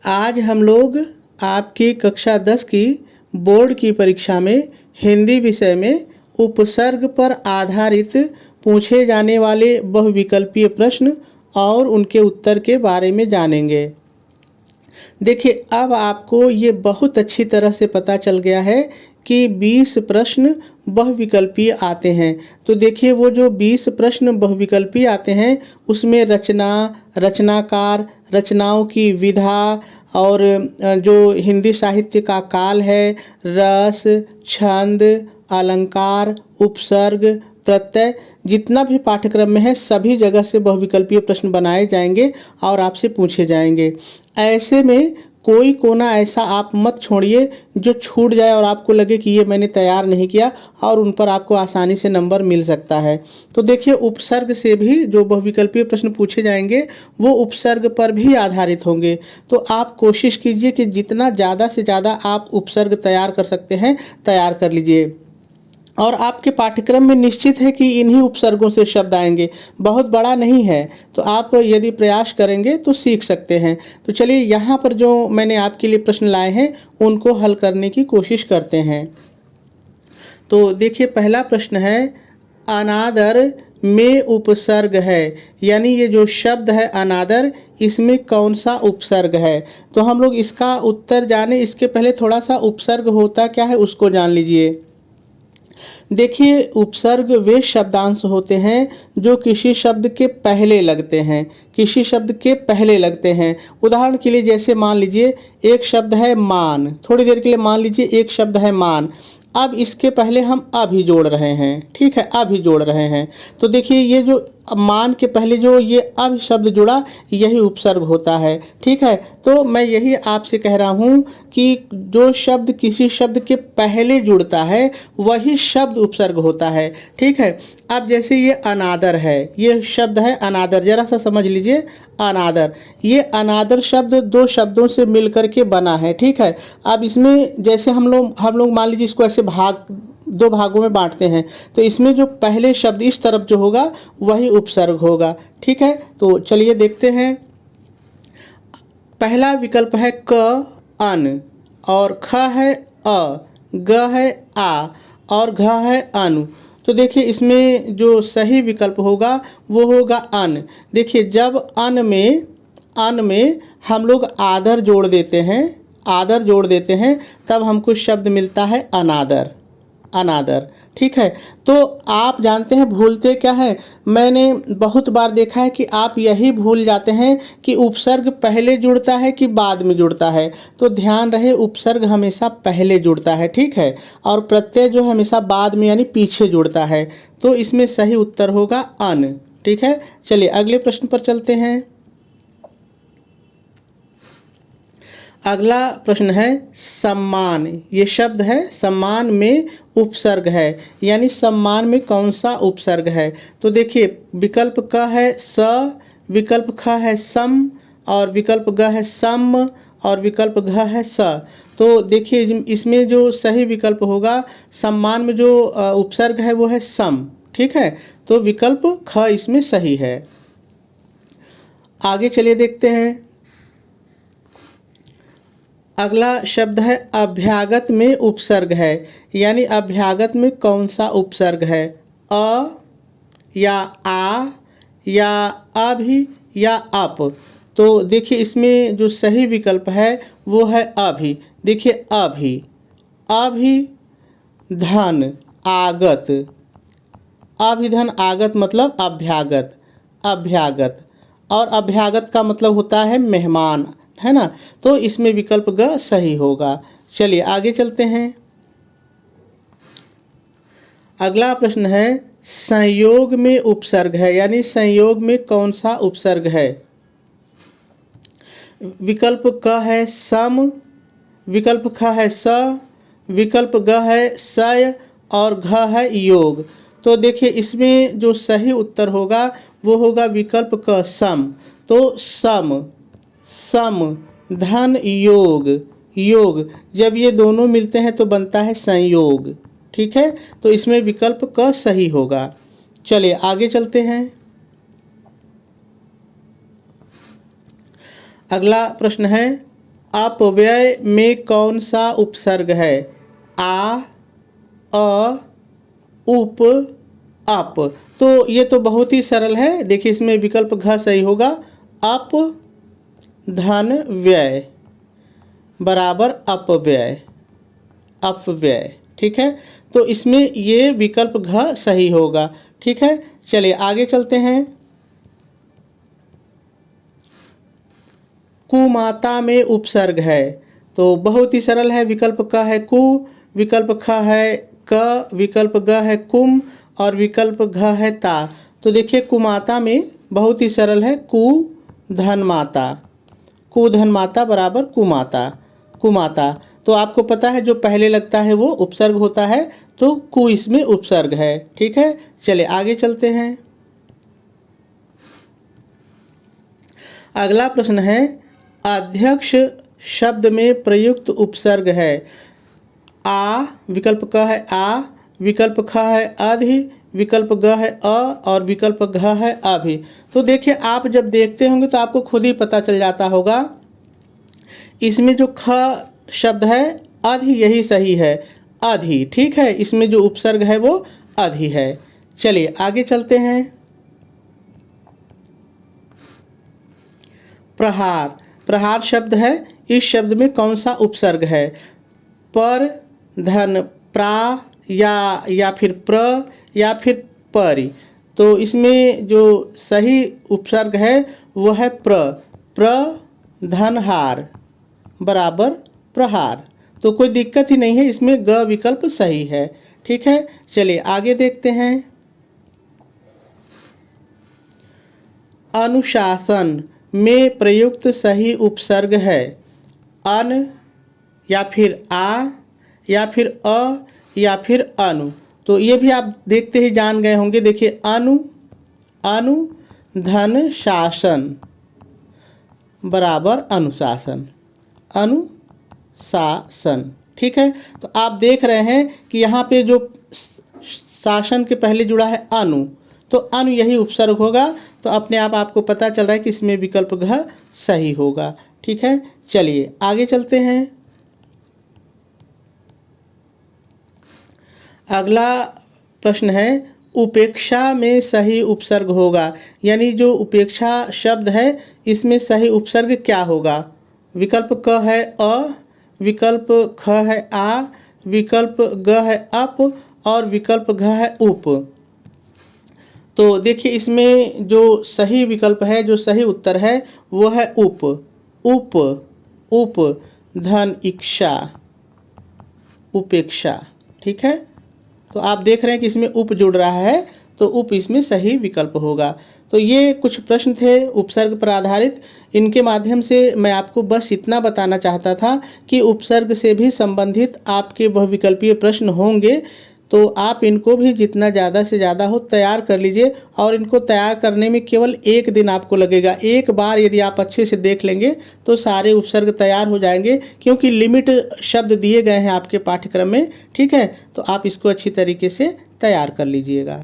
आज हम लोग आपकी कक्षा 10 की बोर्ड की परीक्षा में हिंदी विषय में उपसर्ग पर आधारित पूछे जाने वाले बहुविकल्पीय प्रश्न और उनके उत्तर के बारे में जानेंगे। देखिए, अब आपको ये बहुत अच्छी तरह से पता चल गया है कि 20 प्रश्न बहुविकल्पीय आते हैं। तो देखिए, वो जो 20 प्रश्न बहुविकल्पीय आते हैं उसमें रचना, रचनाकार, रचनाओं की विधा और जो हिंदी साहित्य का काल है, रस, छंद, अलंकार, उपसर्ग, प्रत्यय, जितना भी पाठ्यक्रम में है सभी जगह से बहुविकल्पीय प्रश्न बनाए जाएंगे और आपसे पूछे जाएंगे। ऐसे में कोई कोना ऐसा आप मत छोड़िए जो छूट जाए और आपको लगे कि ये मैंने तैयार नहीं किया, और उन पर आपको आसानी से नंबर मिल सकता है। तो देखिए, उपसर्ग से भी जो बहुविकल्पीय प्रश्न पूछे जाएंगे वो उपसर्ग पर भी आधारित होंगे। तो आप कोशिश कीजिए कि जितना ज़्यादा से ज़्यादा आप उपसर्ग तैयार कर सकते हैं तैयार कर लीजिए। और आपके पाठ्यक्रम में निश्चित है कि इन्हीं उपसर्गों से शब्द आएंगे, बहुत बड़ा नहीं है। तो आप यदि प्रयास करेंगे तो सीख सकते हैं। तो चलिए, यहाँ पर जो मैंने आपके लिए प्रश्न लाए हैं उनको हल करने की कोशिश करते हैं। तो देखिए, पहला प्रश्न है, अनादर में उपसर्ग है, यानी ये जो शब्द है अनादर, इसमें कौन सा उपसर्ग है। तो हम लोग इसका उत्तर जाने इसके पहले थोड़ा सा उपसर्ग होता क्या है उसको जान लीजिए। देखिए, उपसर्ग वे शब्दांश होते हैं जो किसी शब्द के पहले लगते हैं, किसी शब्द के पहले लगते हैं। उदाहरण के लिए जैसे मान लीजिए एक शब्द है मान, थोड़ी देर के लिए मान लीजिए एक शब्द है मान, अब इसके पहले हम अभी जोड़ रहे हैं, ठीक है, अभी जोड़ रहे हैं। तो देखिए, ये जो मान के पहले जो ये अब शब्द जुड़ा यही उपसर्ग होता है, ठीक है। तो मैं यही आपसे कह रहा हूँ कि जो शब्द किसी शब्द के पहले जुड़ता है वही शब्द उपसर्ग होता है, ठीक है। अब जैसे ये अनादर है, ये शब्द है अनादर, जरा सा समझ लीजिए। अनादर, ये अनादर शब्द दो शब्दों से मिलकर के बना है, ठीक है। अब इसमें जैसे हम लोग मान लीजिए इसको ऐसे दो भागों में बांटते हैं, तो इसमें जो पहले शब्द इस तरफ जो होगा वही उपसर्ग होगा, ठीक है। तो चलिए देखते हैं। पहला विकल्प है क अन, और ख है अ, ग है आ, और घ है अनु। तो देखिए, इसमें जो सही विकल्प होगा वो होगा अन। देखिए, जब अन में हम लोग आदर जोड़ देते हैं, आदर जोड़ देते हैं, तब हमको शब्द मिलता है अनादर, अनादर, ठीक है। तो आप जानते हैं भूलते क्या है, मैंने बहुत बार देखा है कि आप यही भूल जाते हैं कि उपसर्ग पहले जुड़ता है कि बाद में जुड़ता है। तो ध्यान रहे, उपसर्ग हमेशा पहले जुड़ता है, ठीक है, और प्रत्यय जो हमेशा बाद में यानी पीछे जुड़ता है। तो इसमें सही उत्तर होगा अन, ठीक है। चलिए अगले प्रश्न पर चलते हैं। अगला प्रश्न है सम्मान। ये शब्द है सम्मान में उपसर्ग है, यानी सम्मान में कौन सा उपसर्ग है। तो देखिए, विकल्प क है स, विकल्प ख है सम, और विकल्प ग है सम, और विकल्प घ है स। तो देखिए, इसमें जो सही विकल्प होगा सम्मान में जो उपसर्ग है वो है सम, ठीक है। तो विकल्प ख इसमें सही है। आगे चलिए देखते हैं। अगला शब्द है अभ्यागत में उपसर्ग है, यानी अभ्यागत में कौन सा उपसर्ग है। अ या आ या अभी या अप। तो देखिए, इसमें जो सही विकल्प है वो है अभी। देखिए, अभी, अभी धन आगत, अभिधन आगत मतलब अभ्यागत, अभ्यागत, और अभ्यागत का मतलब होता है मेहमान, है ना। तो इसमें विकल्प ग सही होगा। चलिए आगे चलते हैं। अगला प्रश्न है संयोग में उपसर्ग है, यानी संयोग में कौन सा उपसर्ग है। विकल्प क है सम, विकल्प ख है स, विकल्प ग है सय, और घ है योग। तो देखिए, इसमें जो सही उत्तर होगा वो होगा विकल्प क सम। तो सम, सम धन योग, योग, जब ये दोनों मिलते हैं तो बनता है संयोग, ठीक है। तो इसमें विकल्प क सही होगा। चलिए आगे चलते हैं। अगला प्रश्न है अपव्यय में कौन सा उपसर्ग है? आ, अ, उप, अप। तो ये तो बहुत ही सरल है। देखिए इसमें विकल्प घ सही होगा। अप धन व्यय बराबर अपव्यय, अपव्यय। ठीक है, तो इसमें ये विकल्प घ सही होगा। ठीक है, चलिए आगे चलते हैं। कुमाता में उपसर्ग है, तो बहुत ही सरल है। विकल्प क है कु, विकल्प ख है क, विकल्प ग है कुम और विकल्प घ है ता। तो देखिए कुमाता में बहुत ही सरल है, कु धन माता, कु धन माता बराबर कुमाता, कुमाता। तो आपको पता है जो पहले लगता है वो उपसर्ग होता है, तो कु इसमें उपसर्ग है। ठीक है, चलिए आगे चलते हैं। अगला प्रश्न है, अध्यक्ष शब्द में प्रयुक्त उपसर्ग है। आ, विकल्प क है आ, विकल्प ख है अधि, विकल्प ग है अ और विकल्प घ है अभि। तो देखिए आप जब देखते होंगे तो आपको खुद ही पता चल जाता होगा। इसमें जो ख शब्द है अधि, यही सही है, अधि। ठीक है, इसमें जो उपसर्ग है वो अधि है। चलिए आगे चलते हैं। प्रहार, प्रहार शब्द है, इस शब्द में कौन सा उपसर्ग है? पर धन प्रा या फिर प्र या फिर परि। तो इसमें जो सही उपसर्ग है वो है प्र, प्र धन हार बराबर प्रहार। तो कोई दिक्कत ही नहीं है, इसमें ग विकल्प सही है। ठीक है, चलिए आगे देखते हैं। अनुशासन में प्रयुक्त सही उपसर्ग है। अन या फिर आ या फिर अ या फिर अनु। तो ये भी आप देखते ही जान गए होंगे। देखिए अनु, अनु धन शासन बराबर अनुशासन, अनुशासन। ठीक है, तो आप देख रहे हैं कि यहाँ पे जो शासन के पहले जुड़ा है अनु, तो अनु यही उपसर्ग होगा। तो अपने आप आपको पता चल रहा है कि इसमें विकल्प घ सही होगा। ठीक है, चलिए आगे चलते हैं। अगला प्रश्न है, उपेक्षा में सही उपसर्ग होगा, यानी जो उपेक्षा शब्द है इसमें सही उपसर्ग क्या होगा? विकल्प क है अ, विकल्प ख है आ, विकल्प ग है अप और विकल्प घ है उप। तो देखिए इसमें जो सही विकल्प है, जो सही उत्तर है वो है उप, उप, उप धन इक्षा, उपेक्षा। ठीक है, तो आप देख रहे हैं कि इसमें उप जुड़ रहा है, तो उप इसमें सही विकल्प होगा। तो ये कुछ प्रश्न थे उपसर्ग पर आधारित। इनके माध्यम से मैं आपको बस इतना बताना चाहता था कि उपसर्ग से भी संबंधित आपके बहुविकल्पीय प्रश्न होंगे, तो आप इनको भी जितना ज़्यादा से ज़्यादा हो तैयार कर लीजिए। और इनको तैयार करने में केवल एक दिन आपको लगेगा। एक बार यदि आप अच्छे से देख लेंगे तो सारे उपसर्ग तैयार हो जाएंगे, क्योंकि लिमिट शब्द दिए गए हैं आपके पाठ्यक्रम में। ठीक है, तो आप इसको अच्छी तरीके से तैयार कर लीजिएगा।